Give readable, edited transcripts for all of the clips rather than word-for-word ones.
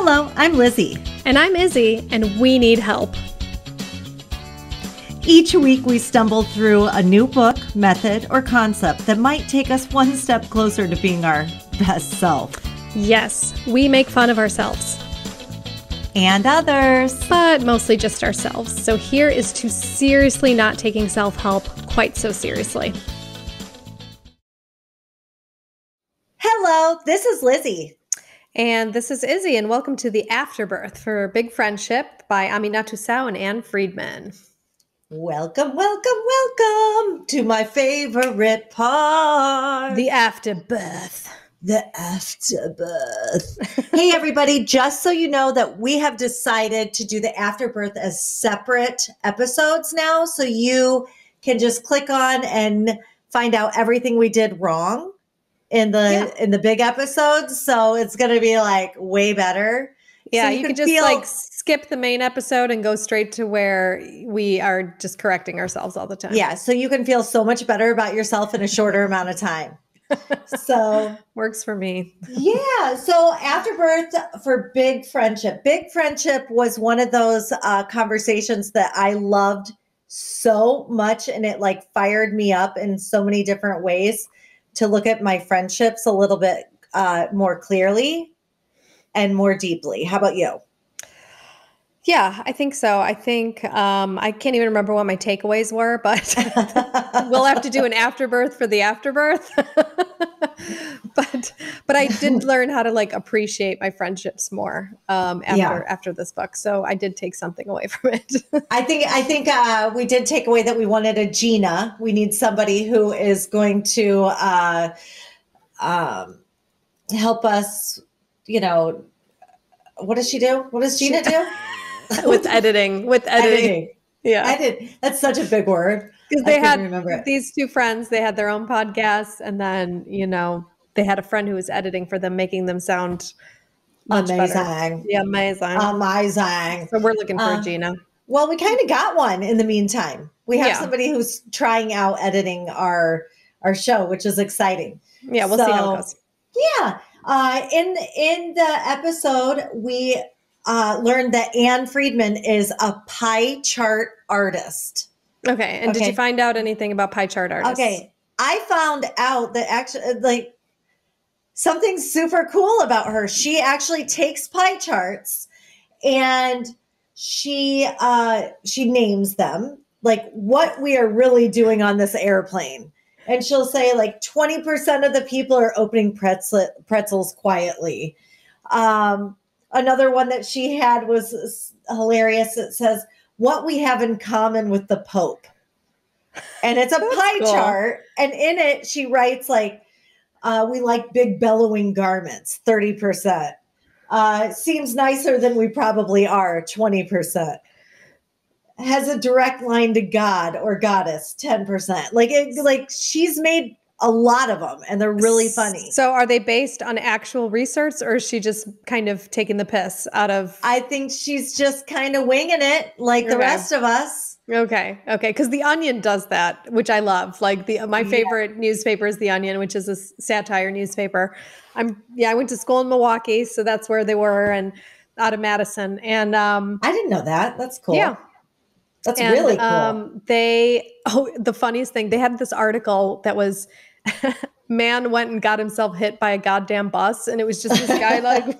Hello, I'm Lizzie. And I'm Izzy, and we need help. Each week we stumble through a new book, method, or concept that might take us one step closer to being our best self. Yes, we make fun of ourselves. And others. But mostly just ourselves. So here is to seriously not taking self-help quite so seriously. Hello, this is Lizzie. And this is Izzy, and welcome to the Afterbirth for Big Friendship by Aminatou and Friedman. Welcome, welcome, welcome to my favorite part. The Afterbirth. The Afterbirth. Hey, everybody, just so you know that we have decided to do the Afterbirth as separate episodes now, so you can just click on and find out everything we did wrong in the big episodes. So it's going to be like way better. Yeah, so you can just like skip the main episode and go straight to where we are just correcting ourselves all the time. Yeah, so you can feel so much better about yourself in a shorter amount of time. So works for me. Yeah. So Afterbirth for Big Friendship. Big Friendship was one of those conversations that I loved so much, and it like fired me up in so many different ways to look at my friendships a little bit more clearly and more deeply. How about you? Yeah, I think so. I think I can't even remember what my takeaways were, but we'll have to do an afterbirth for the afterbirth. but I did learn how to like appreciate my friendships more after this book. So I did take something away from it. I think we did take away that we wanted a Gina. We need somebody who is going to help us. You know, what does she do? What does Gina do? With editing. Yeah. Edit. That's such a big word. Because they had these two friends, they had their own podcasts, and then, you know, they had a friend who was editing for them, making them sound much amazing. Better. Yeah, amazing. So we're looking for Gina. Well, we kind of got one in the meantime. We have somebody who's trying out editing our show, which is exciting. Yeah, we'll see how it goes. Yeah. In the episode, we learned that Anne Friedman is a pie chart artist. Okay. And did you find out anything about pie chart artists? Okay. I found out that actually, like, something super cool about her. She actually takes pie charts and she names them, like what we are really doing on this airplane. And she'll say like 20% of the people are opening pretzels quietly. Another one that she had was hilarious. It says, what we have in common with the Pope. And it's a pie chart. And in it, she writes like, we like big bellowing garments, 30%. Seems nicer than we probably are, 20%. Has a direct line to God or goddess, 10%. Like she's made a lot of them, and they're really funny. So are they based on actual research, or is she just kind of taking the piss out of? I think she's just kind of winging it like the rest of us. Okay. Because The Onion does that, which I love. Like my favorite newspaper is The Onion, which is a satire newspaper. I went to school in Milwaukee, so that's where they were, and out of Madison. And I didn't know that. That's cool. Yeah. That's really cool. The funniest thing, they had this article that was man went and got himself hit by a goddamn bus, and it was just this guy like,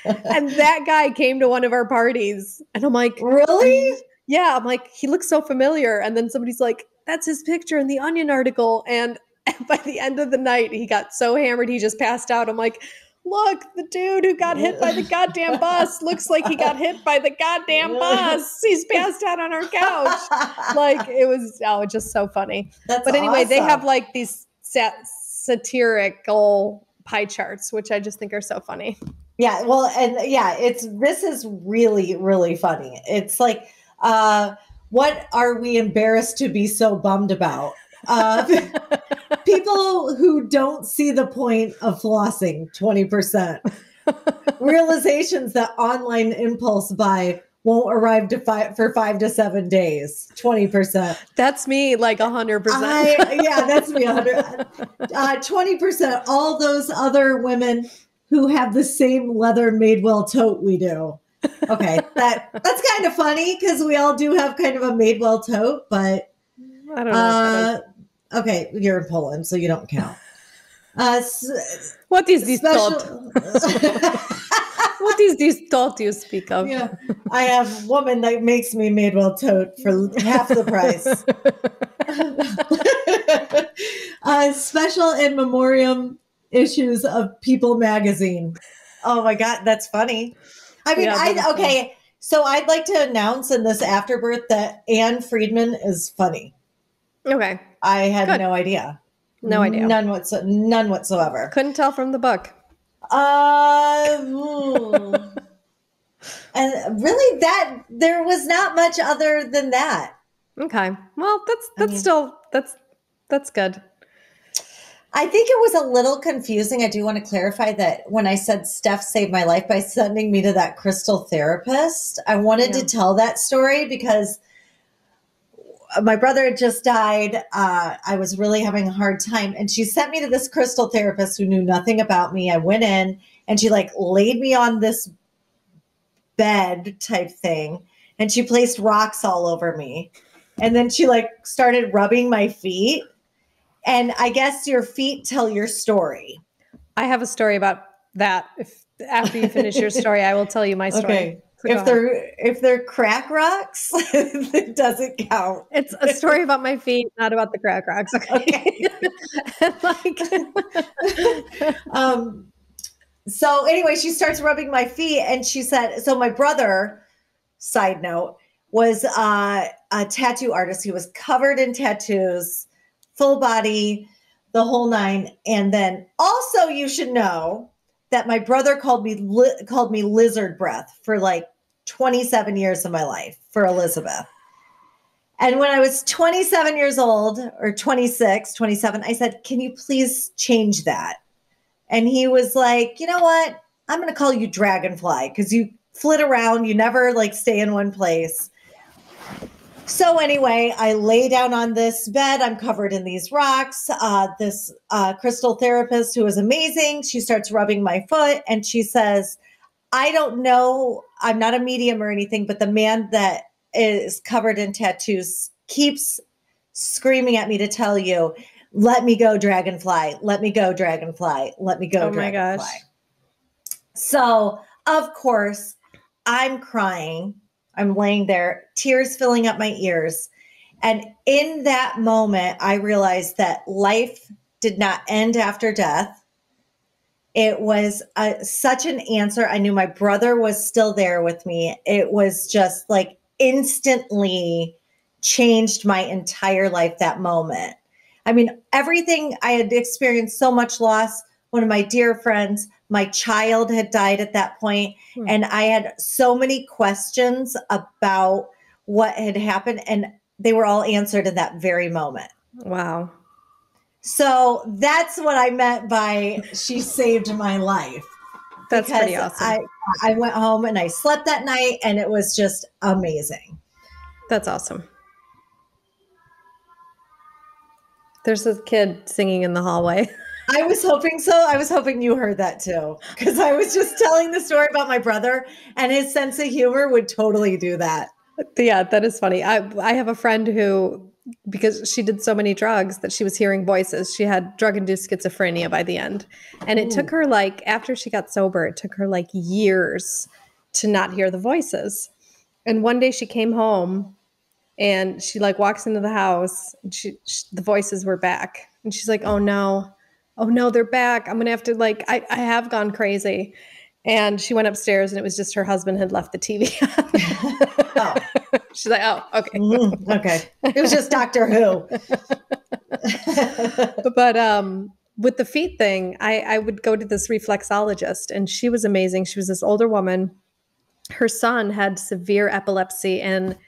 and that guy came to one of our parties, and I'm like, really? Yeah, I'm like, he looks so familiar, and then somebody's like, that's his picture in the Onion article, and by the end of the night, he got so hammered he just passed out. I'm like, look, the dude who got hit by the goddamn bus looks like he got hit by the goddamn bus. He's passed out on our couch. Like it was, just so funny. But anyway, awesome. They have like these satirical pie charts, which I just think are so funny. Yeah. Well, and this is really, really funny. It's like, what are we embarrassed to be so bummed about? People who don't see the point of flossing, 20%. Realizations that online impulse buy won't arrive for 5 to 7 days, 20%. That's me, like 100%. That's me, 100. 20%. All those other women who have the same leather Madewell tote we do. Okay, that's kind of funny because we all do have kind of a Madewell tote, but I don't know what that is. okay, you're in Poland, so you don't count. What is this special? thought? What is this thought you speak of? Yeah, I have a woman that makes me Madewell tote for half the price. Special in memoriam issues of People magazine. Oh my God, that's funny. I mean, Yeah, okay. So I'd like to announce in this Afterbirth that Anne Friedman is funny. Okay. I had no idea. No idea. None whatsoever. Couldn't tell from the book. And really that there was not much other than that. Okay. Well, that's good. I think it was a little confusing. I do want to clarify that when I said Steph saved my life by sending me to that crystal therapist, I wanted to tell that story because my brother had just died. I was really having a hard time. And she sent me to this crystal therapist who knew nothing about me. I went in and she like laid me on this bed type thing. And she placed rocks all over me. And then she like started rubbing my feet. And I guess your feet tell your story. I have a story about that. If after you finish your story, I will tell you my story. Okay. So if they're crack rocks, it doesn't count. It's a story about my feet, not about the crack rocks. Okay. So anyway, she starts rubbing my feet and she said, so my brother, side note, was a tattoo artist. He was covered in tattoos, full body, the whole nine. And then also you should know that my brother called me lizard breath for like 27 years of my life for Elizabeth. And when I was 27 years old or 26, 27, I said, can you please change that? And he was like, you know what? I'm going to call you Dragonfly because you flit around. You never like stay in one place. So anyway, I lay down on this bed. I'm covered in these rocks. This crystal therapist who is amazing, she starts rubbing my foot and she says, I don't know, I'm not a medium or anything, but the man that is covered in tattoos keeps screaming at me to tell you, let me go, Dragonfly. Let me go, Dragonfly. Let me go, Dragonfly. My gosh. So, of course, I'm crying. I'm laying there, tears filling up my ears. And in that moment, I realized that life did not end after death. It was such an answer. I knew my brother was still there with me. It was just like instantly changed my entire life that moment. I mean, everything I had experienced so much loss. One of my dear friends, my child had died at that point, and I had so many questions about what had happened, and they were all answered in that very moment. Wow. So that's what I meant by she saved my life. That's pretty awesome. I went home and I slept that night, and it was just amazing. That's awesome. There's a kid singing in the hallway. I was hoping so. I was hoping you heard that too, because I was just telling the story about my brother, and his sense of humor would totally do that. Yeah, that is funny. I have a friend who, because she did so many drugs that she was hearing voices, she had drug-induced schizophrenia by the end. And it took her like, after she got sober, it took her like years to not hear the voices. And one day she came home and she like walks into the house and the voices were back. And she's like, oh no, they're back. I'm going to have to like, I have gone crazy. And she went upstairs and it was just her husband had left the TV on. Oh. She's like, oh, okay. Okay. It was just Doctor Who. But with the feet thing, I would go to this reflexologist and she was amazing. She was this older woman. Her son had severe epilepsy and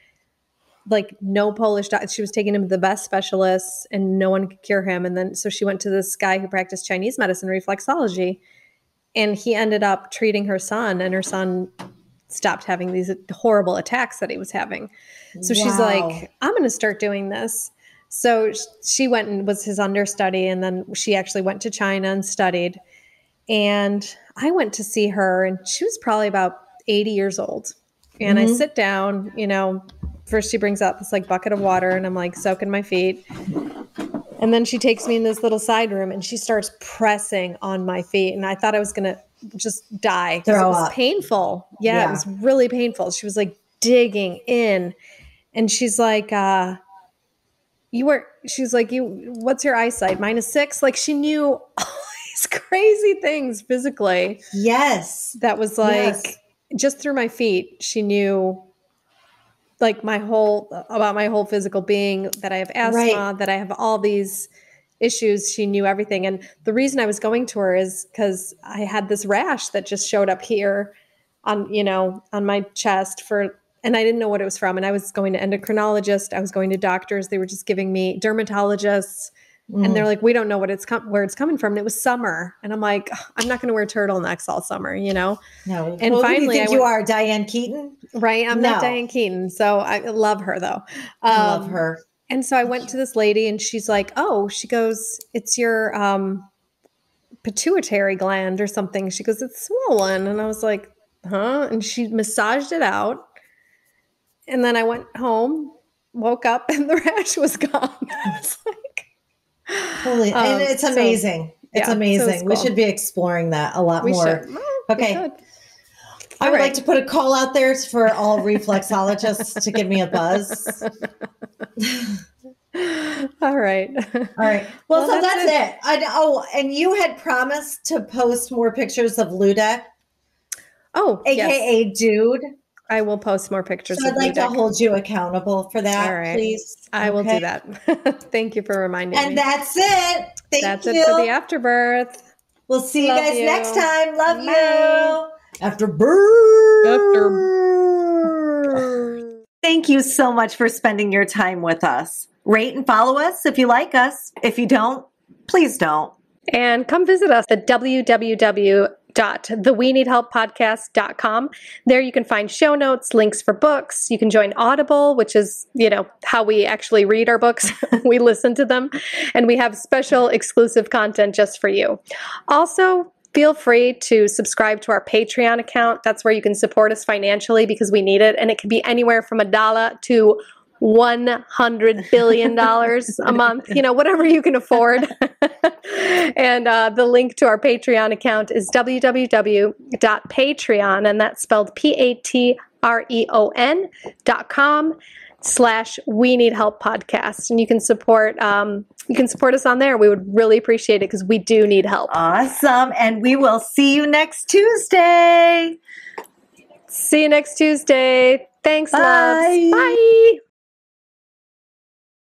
like no Polish doctor. She was taking him to the best specialists and no one could cure him. And then, so she went to this guy who practiced Chinese medicine, reflexology, and he ended up treating her son, and her son stopped having these horrible attacks that he was having. So she's like, I'm going to start doing this. So she went and was his understudy. And then she actually went to China and studied. And I went to see her and she was probably about 80 years old. And I sit down, first she brings out this like bucket of water and I'm like soaking my feet. And then she takes me in this little side room and she starts pressing on my feet. And I thought I was going to just die because it was painful. Yeah, it was really painful. She was like digging in and she's like, what's your eyesight? -6? Like she knew all these crazy things physically. Yes. That was like just through my feet. She knew like about my whole physical being, that I have asthma, that I have all these issues. She knew everything. And the reason I was going to her is because I had this rash that just showed up here on my chest and I didn't know what it was from. And I was going to endocrinologist. I was going to doctors. They were just giving me dermatologists. And they're like, we don't know where it's coming from. And it was summer. And I'm like, I'm not going to wear turtlenecks all summer, No. And finally, you think you are Diane Keaton? Right. I'm not Diane Keaton. So I love her though. I love her. And so I went to this lady and she's like, she goes, it's your pituitary gland or something. She goes, it's swollen. And I was like, huh? And she massaged it out. And then I went home, woke up and the rash was gone. I was like, holy, and it's amazing. It's amazing. So cool. We should be exploring that a lot more. Okay. I would like to put a call out there for all reflexologists to give me a buzz. All right. Well, so that's it. And you had promised to post more pictures of Luda. Oh, AKA Dude. I will post more pictures. So I'd like to hold you accountable for that, please. I will do that. Thank you for reminding me. And that's it. That's it for the Afterbirth. We'll see you guys next time. Love you. Afterbirth. Thank you so much for spending your time with us. Rate and follow us if you like us. If you don't, please don't. And come visit us at www.theweneedhelppodcast.com. There you can find show notes, links for books. You can join Audible, which is, how we actually read our books. We listen to them. And we have special exclusive content just for you. Also, feel free to subscribe to our Patreon account. That's where you can support us financially because we need it. And it can be anywhere from $1 to $100 billion a month, whatever you can afford. And the link to our Patreon account is www.patreon, and that's spelled patreon.com/We Need Help Podcast. And you can support us on there. We would really appreciate it because we do need help. Awesome. And we will see you next Tuesday. See you next Tuesday. Thanks, loves. Bye.